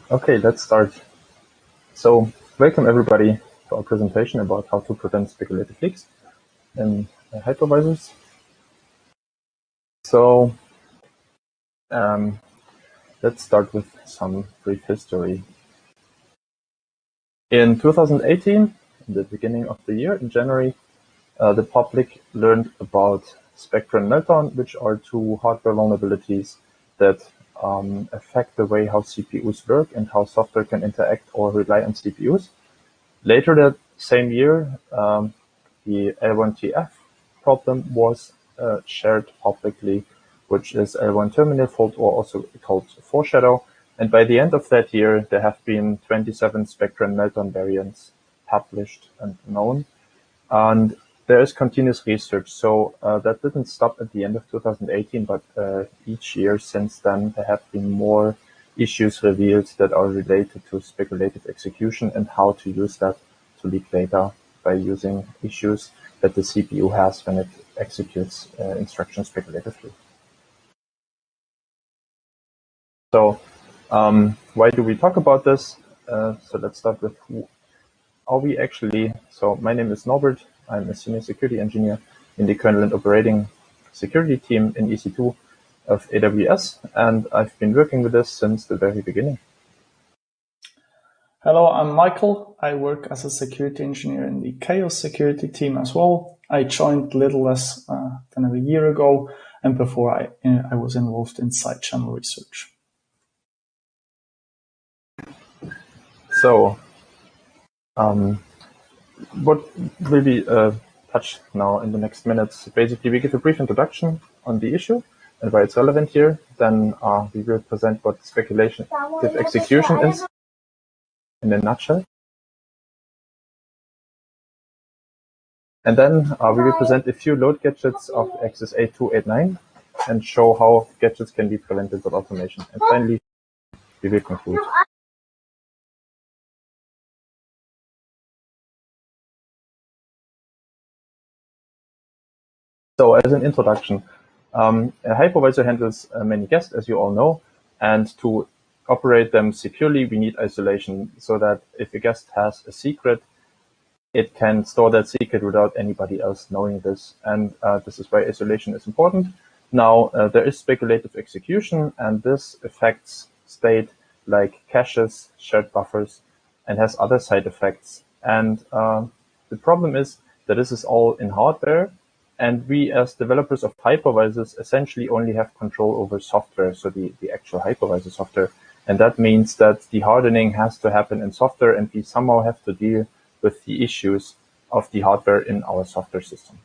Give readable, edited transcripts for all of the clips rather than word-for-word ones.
Okay, let's start. So, welcome everybody to our presentation about how to prevent speculative leaks in hypervisors. So, let's start with some brief history. In 2018, in the beginning of the year, in January, the public learned about Spectre and Meltdown, which are two hardware vulnerabilities that affect the way how CPUs work and how software can interact or rely on CPUs. Later that same year, the L1TF problem was shared publicly, which is L1 terminal fault, or also called foreshadow. And by the end of that year, there have been 27 Spectre and Meltdown variants published and known. And there is continuous research. So that didn't stop at the end of 2018, but each year since then, there have been more issues revealed that are related to speculative execution and how to use that to leak data by using issues that the CPU has when it executes instructions speculatively. So why do we talk about this? So let's start with who are we actually. So my name is Norbert. I'm a senior security engineer in the kernel and operating security team in EC2 of AWS, and I've been working with this since the very beginning. Hello, I'm Michael. I work as a security engineer in the Chaos security team as well. I joined little less than a year ago, and before I was involved in side channel research. So what will be touched now in the next minutes? Basically, we give a brief introduction on the issue and why it's relevant here. Then we will present what speculative execution is in a nutshell. And then we will present a few load gadgets of Axis 8289 and show how gadgets can be prevented with automation. And finally, we will conclude. So as an introduction, a hypervisor handles many guests, as you all know, and to operate them securely, we need isolation so that if a guest has a secret, it can store that secret without anybody else knowing this. And this is why isolation is important. Now, there is speculative execution, and this affects state like caches, shared buffers, and has other side effects. And the problem is that this is all in hardware, and we as developers of hypervisors essentially only have control over software, so the actual hypervisor software. And that means that the hardening has to happen in software, and we somehow have to deal with the issues of the hardware in our software system.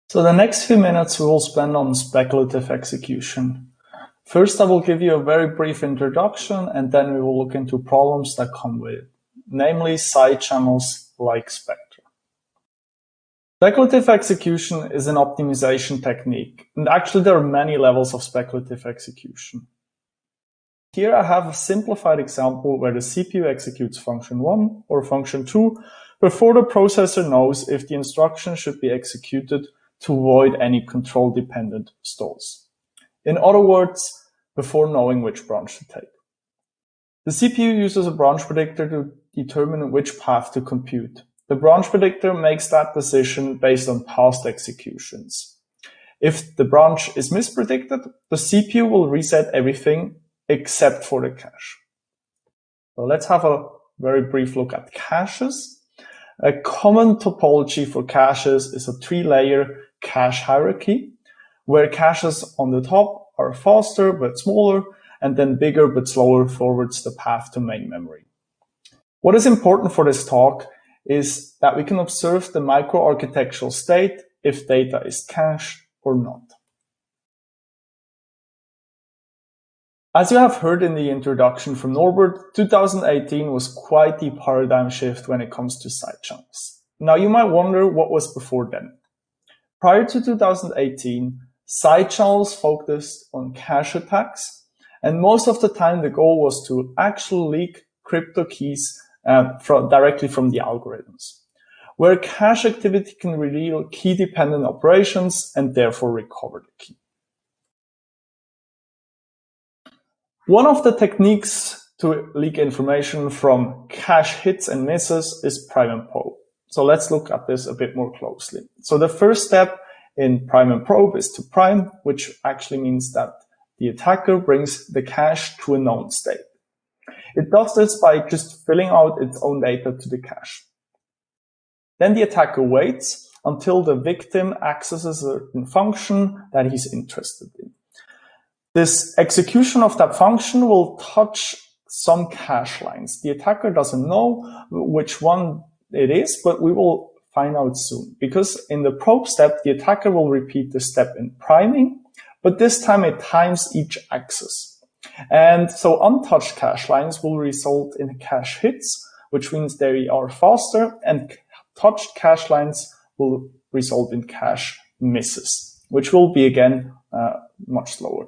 So the next few minutes we will spend on speculative execution. First, I will give you a very brief introduction, and then we will look into problems that come with it, namely side channels like Spectre. Speculative execution is an optimization technique, and actually there are many levels of speculative execution. Here I have a simplified example where the CPU executes function 1 or function 2 before the processor knows if the instruction should be executed to avoid any control-dependent stalls. In other words, before knowing which branch to take. The CPU uses a branch predictor to determine which path to compute. The branch predictor makes that decision based on past executions. If the branch is mispredicted, the CPU will reset everything except for the cache. So let's have a very brief look at caches. A common topology for caches is a 3-layer cache hierarchy, where caches on the top are faster but smaller, and then bigger but slower forwards the path to main memory. What is important for this talk is that we can observe the microarchitectural state if data is cached or not. As you have heard in the introduction from Norbert, 2018 was quite the paradigm shift when it comes to side channels. Now you might wonder what was before then. Prior to 2018, side channels focused on cache attacks, and most of the time the goal was to actually leak crypto keys directly from the algorithms, where cache activity can reveal key-dependent operations and therefore recover the key. One of the techniques to leak information from cache hits and misses is prime and probe. So let's look at this a bit more closely. So the first step in prime and probe is to prime, which actually means that the attacker brings the cache to a known state. It does this by just filling out its own data to the cache. Then the attacker waits until the victim accesses a certain function that he's interested in. This execution of that function will touch some cache lines. The attacker doesn't know which one it is, but we will find out soon. Because in the probe step, the attacker will repeat the step in priming, but this time it times each access. And so untouched cache lines will result in cache hits, which means they are faster, and touched cache lines will result in cache misses, which will be again much slower.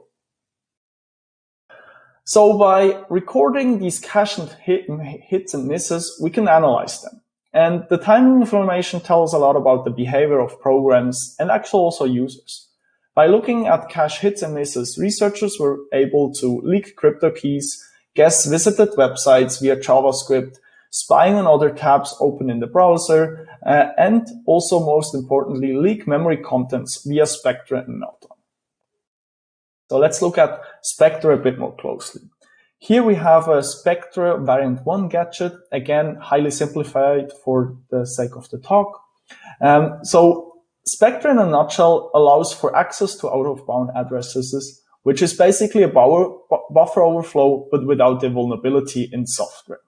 So by recording these cache hits and misses, we can analyze them. And the timing information tells a lot about the behavior of programs and actually also users. By looking at cache hits and misses, researchers were able to leak crypto keys, guess visited websites via JavaScript, spying on other tabs open in the browser, and also most importantly, leak memory contents via Spectre and Meltdown. So let's look at Spectre a bit more closely. Here we have a Spectre variant 1 gadget, again, highly simplified for the sake of the talk. So Spectre in a nutshell allows for access to out-of-bound addresses, which is basically a buffer overflow, but without the vulnerability in software.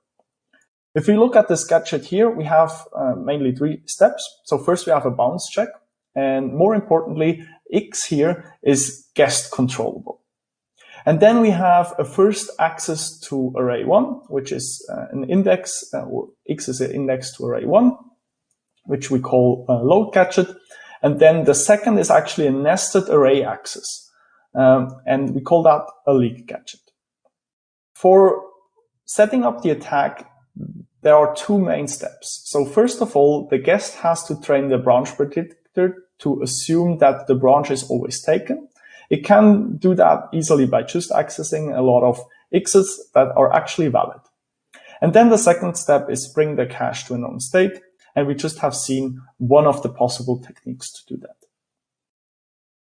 If we look at this gadget here, we have mainly 3 steps. So first we have a bounce check, and more importantly, X here is guessed controllable. And then we have a first access to array 1, which is an index, or X is an index to array 1, which we call a load gadget. And then the second is actually a nested array access, and we call that a leak gadget. For setting up the attack, there are 2 main steps. So first of all, the guest has to train the branch predictor to assume that the branch is always taken. It can do that easily by just accessing a lot of X's that are actually valid. And then the second step is bring the cache to a known state. And we just have seen one of the possible techniques to do that.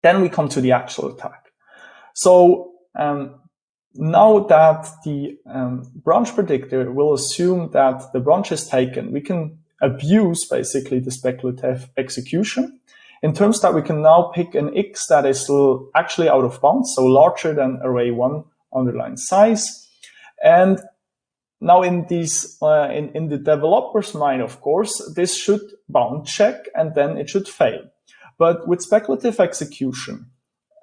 Then we come to the actual attack. So now that the branch predictor will assume that the branch is taken, we can abuse basically the speculative execution in terms that we can now pick an X that is actually out of bounds, so larger than array 1 underline size. And now in these, in the developer's mind, of course, this should bound check and then it should fail. But with speculative execution,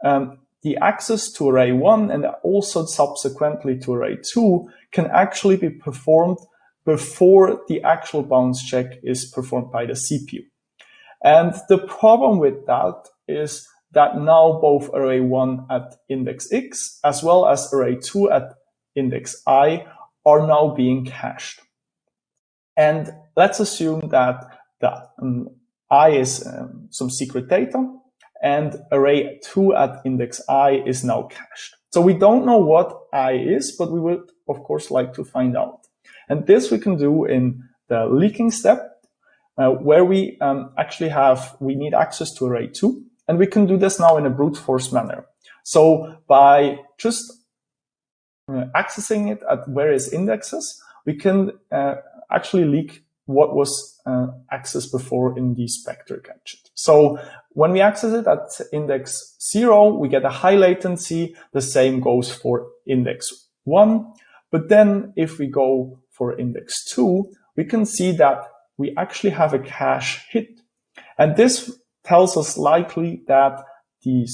the access to array 1 and also subsequently to array 2 can actually be performed before the actual bounce check is performed by the CPU. And the problem with that is that now both array 1 at index X as well as array 2 at index I are now being cached. And let's assume that I is some secret data and array 2 at index I is now cached. So we don't know what I is, but we would of course like to find out. And this we can do in the leaking step, where we actually we need access to array 2, and we can do this now in a brute force manner. So by just accessing it at various indexes, we can actually leak what was accessed before in the Spectre gadget. So when we access it at index 0, we get a high latency. The same goes for index 1. But then if we go for index 2, we can see that we actually have a cache hit. And this tells us likely that the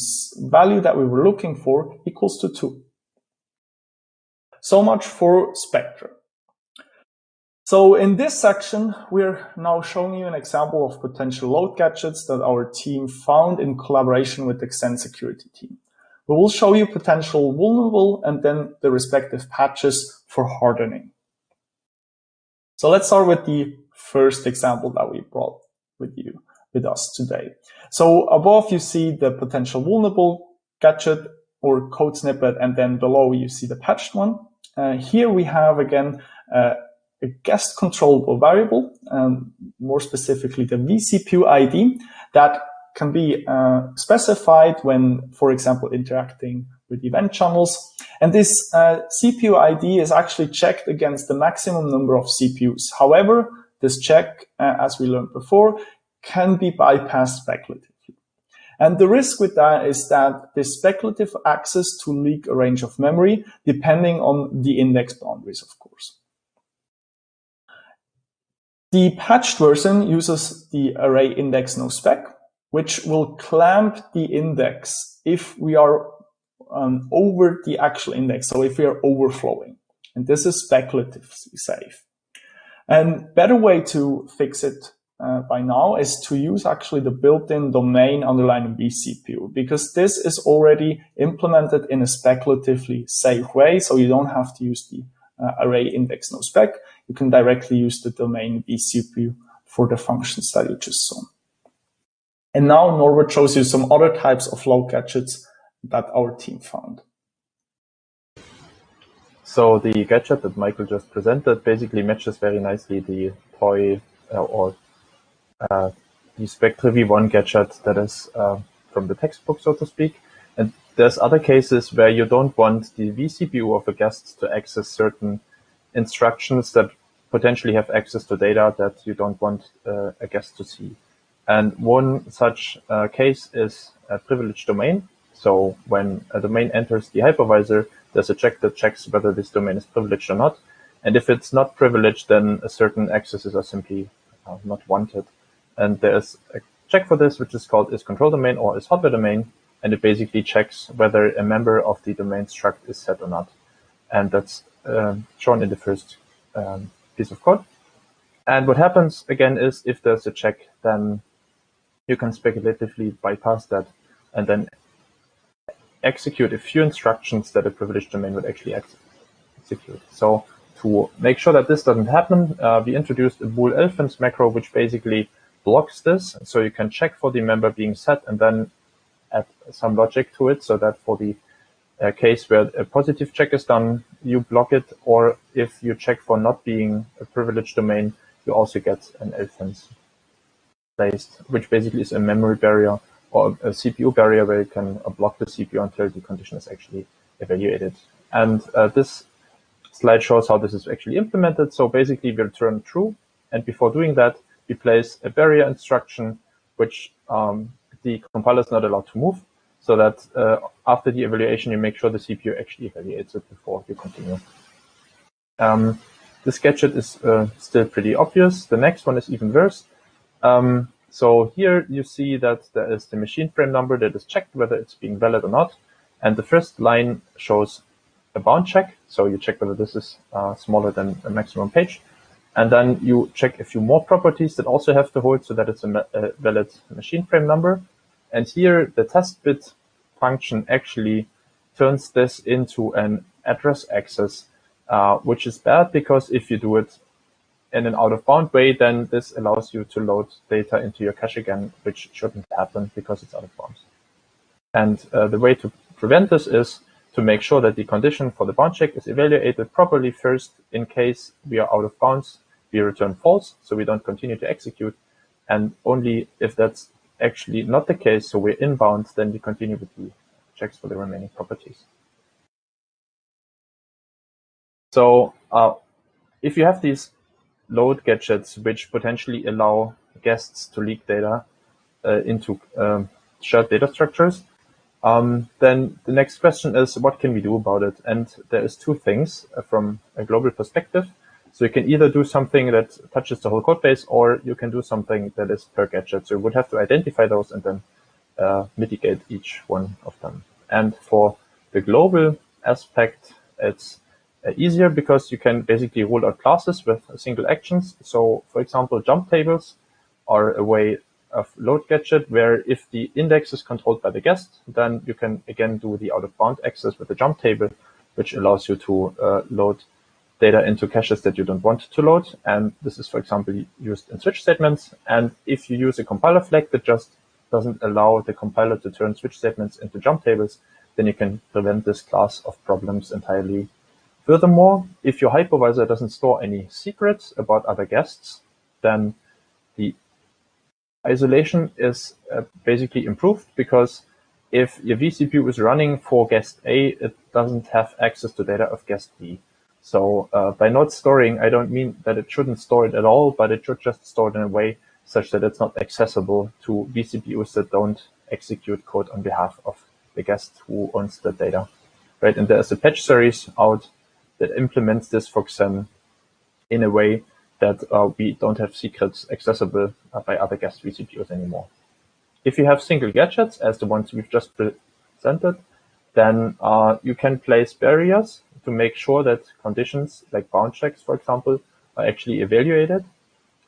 value that we were looking for equals to 2. So much for Spectre. So in this section, we're now showing you an example of potential load gadgets that our team found in collaboration with the Xen security team. We will show you potential vulnerable and then the respective patches for hardening. So let's start with the first example that we brought with us today. So above you see the potential vulnerable gadget or code snippet, and then below you see the patched one. Here we have again a guest controllable variable, more specifically the vCPU ID, that can be specified when, for example, interacting with event channels. And this CPU ID is actually checked against the maximum number of CPUs. However, this check, as we learned before, can be bypassed speculatively. And the risk with that is that this speculative access to leak a range of memory, depending on the index boundaries, of course. The patched version uses the array index no spec, which will clamp the index if we are over the actual index, so if we are overflowing. And this is speculatively safe. And better way to fix it by now is to use actually the built-in domain underlying vCPU, because this is already implemented in a speculatively safe way, so you don't have to use the array index no spec. You can directly use the domain vCPU for the functions that you just saw. And now Norbert shows you some other types of load gadgets that our team found. So the gadget that Michael just presented basically matches very nicely the toy the Spectre V1 gadget that is from the textbook, so to speak. And there's other cases where you don't want the vCPU of a guest to access certain instructions that potentially have access to data that you don't want a guest to see. And one such case is a privileged domain. So when a domain enters the hypervisor, there's a check that checks whether this domain is privileged or not. And if it's not privileged, then certain accesses are simply not wanted. And there's a check for this, which is called isControlDomain or isHardwareDomain. And it basically checks whether a member of the domain struct is set or not. And that's shown in the first piece of code. And what happens, again, is if there's a check, then you can speculatively bypass that and then execute a few instructions that a privileged domain would actually execute. So to make sure that this doesn't happen, we introduced a bool elephants macro, which basically blocks this. So you can check for the member being set and then add some logic to it so that for the case where a positive check is done, you block it. Or if you check for not being a privileged domain, you also get an elephants placed, which basically is a memory barrier or a CPU barrier where you can block the CPU until the condition is actually evaluated. And this slide shows how this is actually implemented. So basically we return true. And before doing that, we place a barrier instruction, which the compiler is not allowed to move, so that after the evaluation, you make sure the CPU actually evaluates it before you continue. This gadget is still pretty obvious. The next one is even worse. So here you see that there is the machine frame number that is checked whether it's being valid or not. And the first line shows a bound check. So you check whether this is smaller than a maximum page. And then you check a few more properties that also have to hold so that it's a valid machine frame number. And here the test bit function actually turns this into an address access, which is bad because if you do it in an out-of-bound way, then this allows you to load data into your cache again, which shouldn't happen because it's out of bounds. And the way to prevent this is to make sure that the condition for the bound check is evaluated properly first. In case we are out of bounds, we return false, so we don't continue to execute. And only if that's actually not the case, so we're inbound, then we continue with the checks for the remaining properties. So if you have these load gadgets which potentially allow guests to leak data into shared data structures, then the next question is, what can we do about it? And there is two things from a global perspective. So you can either do something that touches the whole code base, or you can do something that is per gadget. So you would have to identify those and then mitigate each one of them. And for the global aspect, it's easier because you can basically roll out classes with single actions. So for example, jump tables are a way of load gadget where if the index is controlled by the guest, then you can again do the out of bound access with the jump table, which allows you to load data into caches that you don't want to load. And this is, for example, used in switch statements. And if you use a compiler flag that just doesn't allow the compiler to turn switch statements into jump tables, then you can prevent this class of problems entirely. Furthermore, if your hypervisor doesn't store any secrets about other guests, then the isolation is basically improved, because if your vCPU is running for guest A, it doesn't have access to data of guest B. So by not storing, I don't mean that it shouldn't store it at all, but it should just store it in a way such that it's not accessible to vCPUs that don't execute code on behalf of the guest who owns the data. Right? And there's a patch series out that implements this for Xen in a way that we don't have secrets accessible by other guest vCPUs anymore. If you have single gadgets, as the ones we've just presented, then you can place barriers to make sure that conditions like bound checks, for example, are actually evaluated.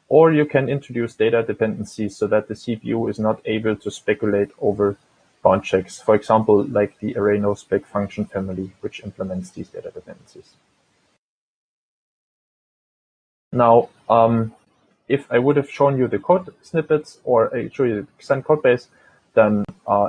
Or you can introduce data dependencies so that the CPU is not able to speculate over bound checks. For example, like the array nospec function family, which implements these data dependencies. Now, if I would have shown you the code snippets or I show you the Xen code base, then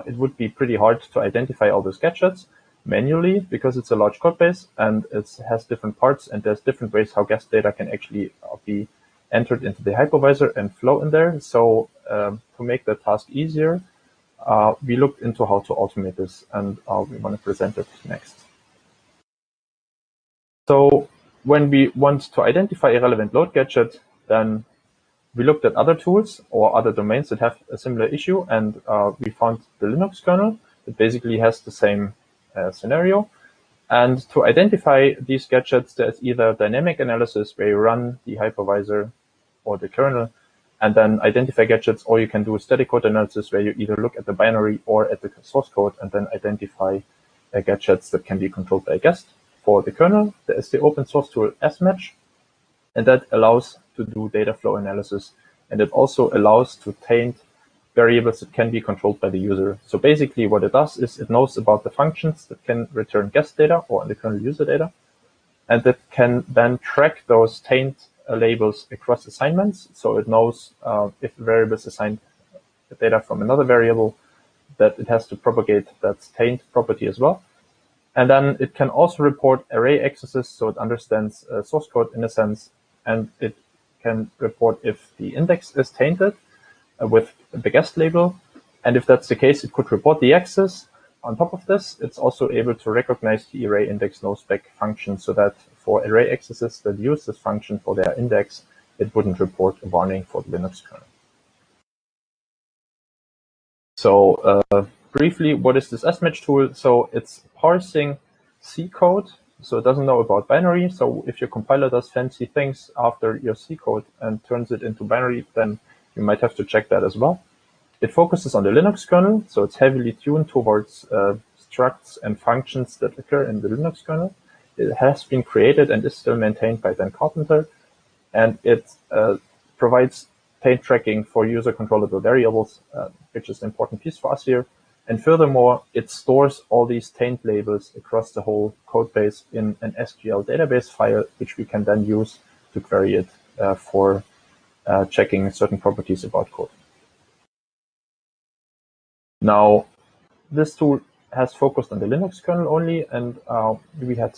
it would be pretty hard to identify all those gadgets manually, because it's a large code base and it has different parts, and there's different ways how guest data can actually be entered into the hypervisor and flow in there. So to make the task easier, we looked into how to automate this, and we want to present it next. So when we want to identify a relevant load gadget, then we looked at other tools or other domains that have a similar issue, and we found the Linux kernel that basically has the same scenario. And to identify these gadgets, there's either dynamic analysis where you run the hypervisor or the kernel and then identify gadgets, or you can do a static code analysis where you either look at the binary or at the source code and then identify gadgets that can be controlled by a guest. For the kernel, there is the open source tool Asmatch, and that allows to do data flow analysis. And it also allows to taint variables that can be controlled by the user. So basically what it does is it knows about the functions that can return guest data or the kernel user data, and that can then track those taint labels across assignments. So it knows if the variable is assigned data from another variable, that it has to propagate that taint property as well. And then it can also report array accesses, so it understands source code in a sense, and it can report if the index is tainted with the guest label. And if that's the case, it could report the access. On top of this, it's also able to recognize the array index nospec function, so that for array accesses that use this function for their index, it wouldn't report a warning for the Linux kernel. So briefly, what is this Asmatch tool? So it's parsing C code, so it doesn't know about binary. So if your compiler does fancy things after your C code and turns it into binary, then you might have to check that as well. It focuses on the Linux kernel, so it's heavily tuned towards structs and functions that occur in the Linux kernel. It has been created and is still maintained by Dan Carpenter, and it provides taint tracking for user controllable variables, which is an important piece for us here. And furthermore, it stores all these taint labels across the whole code base in an SQL database file, which we can then use to query it for checking certain properties about code. Now, this tool has focused on the Linux kernel only, and we had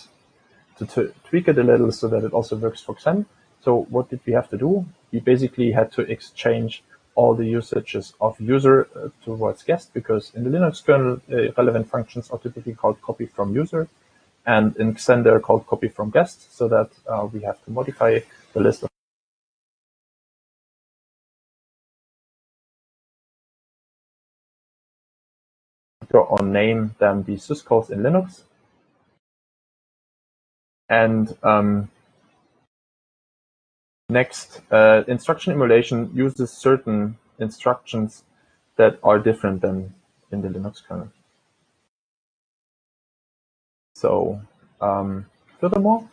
to tweak it a little so that it also works for Xen. So what did we have to do? We basically had to exchange all the usages of user towards guest, because in the Linux kernel, relevant functions are typically called copy from user, and in Xen they're called copy from guest, so that we have to modify the list of or name them the syscalls in Linux. And next, instruction emulation uses certain instructions that are different than in the Linux kernel. So furthermore,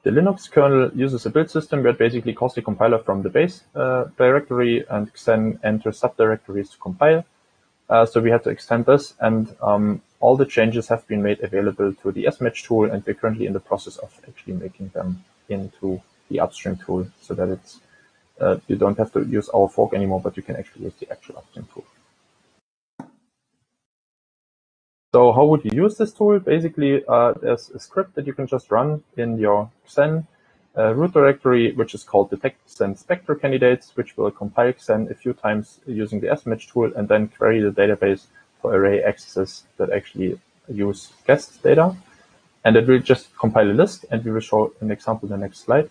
the Linux kernel uses a build system where it basically calls the compiler from the base directory, and Xen enters subdirectories to compile. So we had to extend this, and all the changes have been made available to the Asmatch tool, and we're currently in the process of actually making them into the upstream tool, so that it's you don't have to use our fork anymore, but you can actually use the actual upstream tool. So how would you use this tool? Basically, there's a script that you can just run in your Xen root directory, which is called detect Xen Spectre candidates, which will compile Xen a few times using the Asmatch tool and then query the database for array accesses that actually use guest data. And it will just compile a list, and we will show an example in the next slide.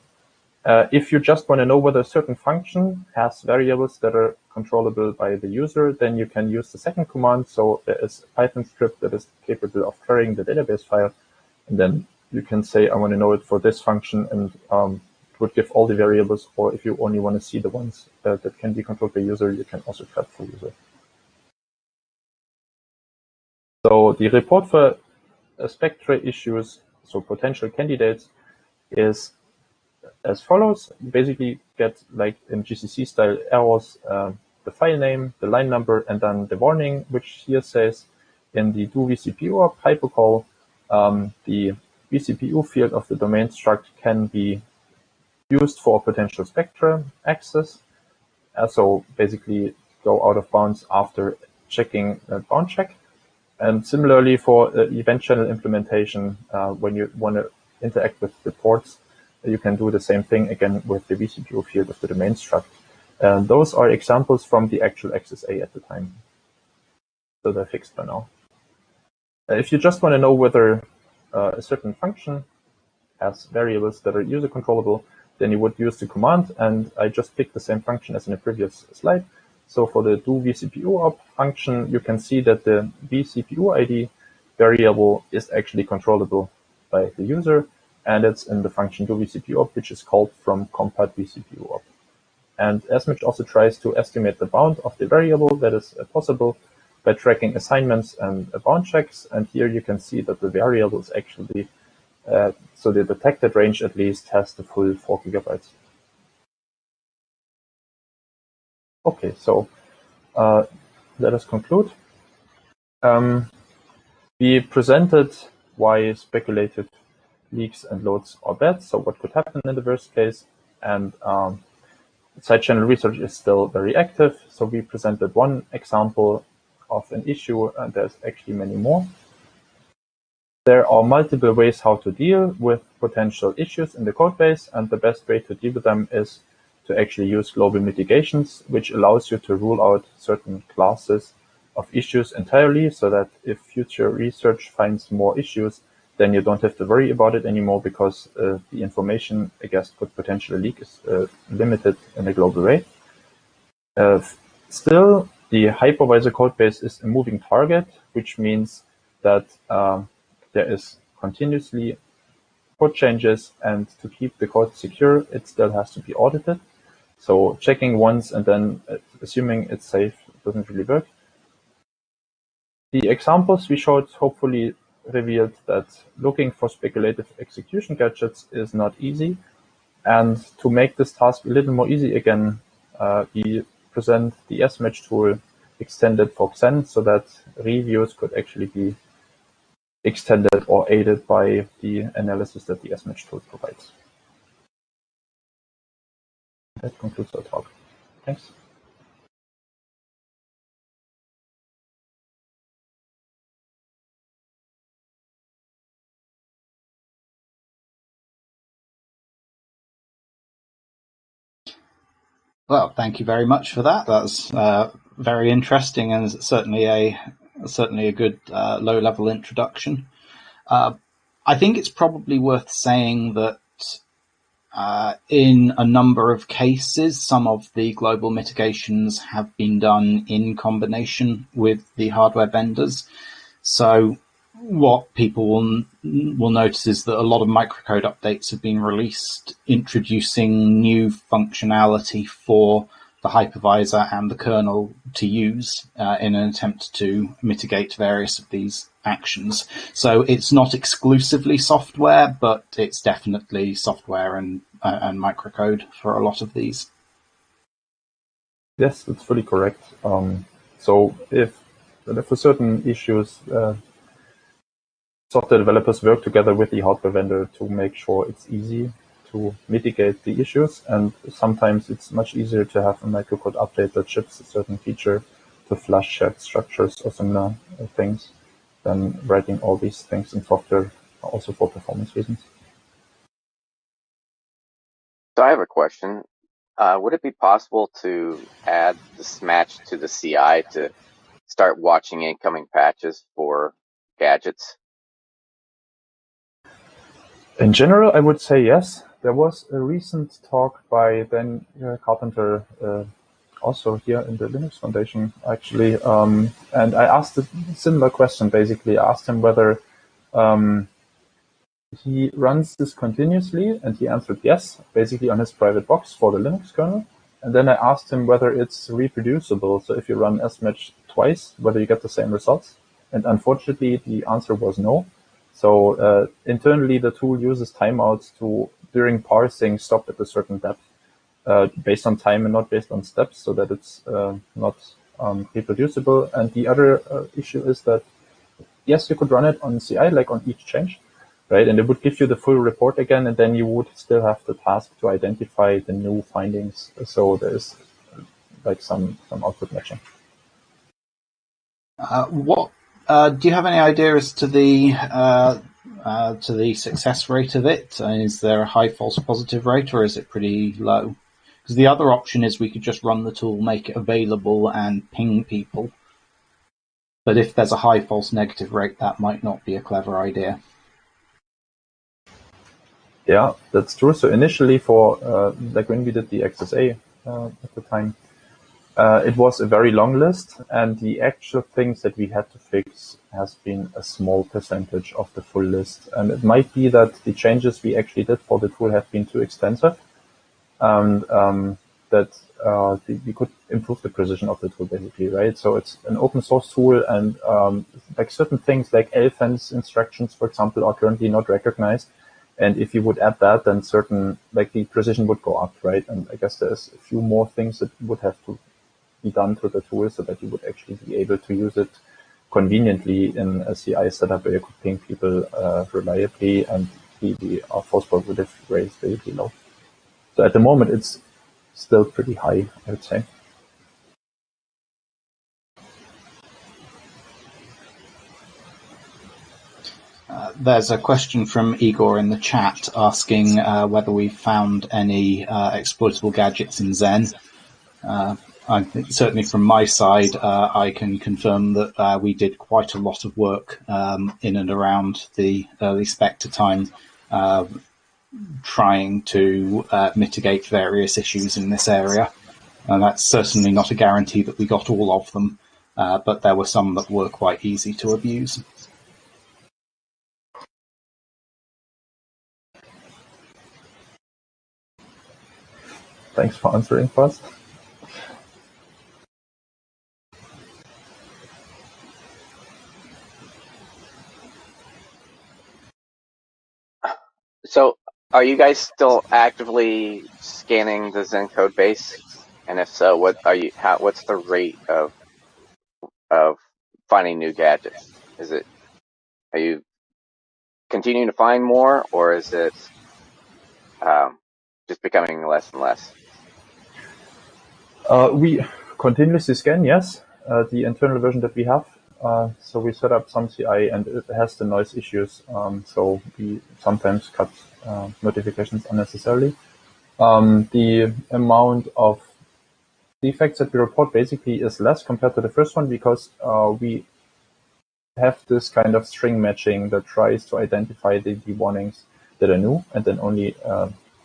If you just want to know whether a certain function has variables that are controllable by the user, then you can use the second command. So there is a Python script that is capable of querying the database file. And then you can say, I want to know it for this function, and it would give all the variables. Or if you only want to see the ones that can be controlled by user, you can also cut for user. So the report for Spectre issues, so potential candidates, is as follows. You basically get, like in GCC style errors, the file name, the line number, and then the warning, which here says in the do vCPU up hypercall, the vCPU field of the domain struct can be used for potential Spectre access. So basically go out of bounds after checking a bound check. And similarly for event channel implementation, when you want to interact with the ports, you can do the same thing again with the vCPU field of the domain struct. And those are examples from the actual XSA at the time. So they're fixed by now. If you just want to know whether a certain function has variables that are user controllable, then you would use the command. And I just picked the same function as in the previous slide. So for the do vCPU up function, you can see that the vCPU ID variable is actually controllable by the user. And it's in the function do vCPU up, which is called from compat vCPU up. And Asmatch also tries to estimate the bound of the variable that is possible by tracking assignments and bound checks. And here you can see that the variable is actually, so the detected range at least has the full 4 gigabytes. Okay, so let us conclude. We presented why speculative leaks and loads are bad, so what could happen in the worst case, and side channel research is still very active, so we presented one example of an issue, and there's actually many more. There are multiple ways how to deal with potential issues in the codebase, and the best way to deal with them is to actually use global mitigations, which allows you to rule out certain classes of issues entirely, so that if future research finds more issues, then you don't have to worry about it anymore, because the information, I guess, could potentially leak is limited in a global way. Still, the hypervisor codebase is a moving target, which means that there is continuously code changes, and to keep the code secure, it still has to be audited. So checking once and then assuming it's safe doesn't really work. The examples we showed hopefully revealed that looking for speculative execution gadgets is not easy. And to make this task a little more easy again, we present the Asmatch tool extended for Xen, so that reviews could actually be extended or aided by the analysis that the Asmatch tool provides. That concludes our talk. Thanks. Well, thank you very much for that. That's very interesting, and certainly a good low-level introduction. I think it's probably worth saying that in a number of cases, some of the global mitigations have been done in combination with the hardware vendors. So what people will notice is that a lot of microcode updates have been released, introducing new functionality for the hypervisor and the kernel to use in an attempt to mitigate various of these actions. So it's not exclusively software, but it's definitely software and microcode for a lot of these. Yes, that's fully correct. So if for certain issues, software developers work together with the hardware vendor to make sure it's easy to mitigate the issues. And sometimes it's much easier to have a microcode update that ships a certain feature to flush shared structures or similar things. than writing all these things in software, also for performance reasons. So I have a question. Would it be possible to add the smatch to the CI to start watching incoming patches for gadgets? In general, I would say yes. There was a recent talk by Ben Carpenter, also here in the Linux Foundation, actually, and I asked a similar question. Basically, I asked him whether he runs this continuously, and he answered yes, basically on his private box for the Linux kernel. And then I asked him whether it's reproducible. So if you run Asmatch twice, whether you get the same results. And unfortunately, the answer was no. So internally, the tool uses timeouts to, during parsing, stop at a certain depth based on time and not based on steps, so that it's not reproducible. And the other issue is that, yes, you could run it on CI, like on each change, right? And it would give you the full report again, and then you would still have the task to identify the new findings. So there's like some output matching. Do you have any idea as to the success rate of it? Is there a high false positive rate, or is it pretty low? Because the other option is we could just run the tool, make it available, and ping people. But if there's a high false negative rate, that might not be a clever idea. Yeah, that's true. So initially, for like when we did the XSA at the time, it was a very long list, and the actual things that we had to fix has been a small percentage of the full list. And it might be that the changes we actually did for the tool have been too extensive, and that we could improve the precision of the tool, basically, right? So it's an open source tool, and like certain things like elfence instructions, for example, are currently not recognized. And if you would add that, then certain, like the precision would go up, right? And I guess there's a few more things that would have to be done to the tool so that you would actually be able to use it conveniently in a CI setup where you could ping people reliably, and the false positive rate is very low. So at the moment, it's still pretty high, I would say. There's a question from Igor in the chat asking whether we've found any exploitable gadgets in Zen. I think certainly from my side, I can confirm that we did quite a lot of work in and around the early Spectre time, trying to mitigate various issues in this area. And that's certainly not a guarantee that we got all of them, but there were some that were quite easy to abuse. Thanks for answering first. So are you guys still actively scanning the Zen code base? And if so, what's the rate of finding new gadgets? Are you continuing to find more, or is it just becoming less and less? We continuously scan, yes, the internal version that we have. So we set up some CI, and it has the noise issues. So we sometimes cut notifications unnecessarily. The amount of defects that we report basically is less compared to the first one, because we have this kind of string matching that tries to identify the warnings that are new and then only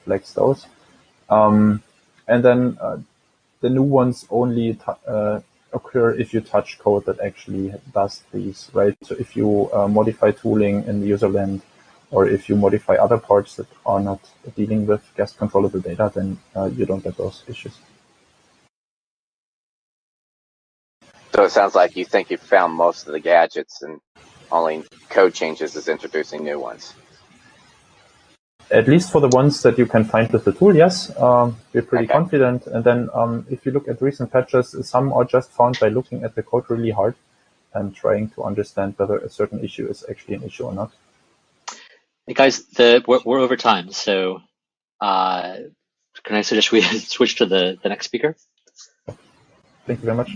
flags those. And then the new ones only occur if you touch code that actually does these, right? So if you modify tooling in the userland, or if you modify other parts that are not dealing with guest controllable data, then you don't get those issues. So it sounds like you think you've found most of the gadgets, and only code changes is introducing new ones. At least for the ones that you can find with the tool, yes. We're pretty confident. And then if you look at recent patches, some are just found by looking at the code really hard and trying to understand whether a certain issue is actually an issue or not. Hey guys, we're over time, so can I suggest we switch to the next speaker? Thank you very much.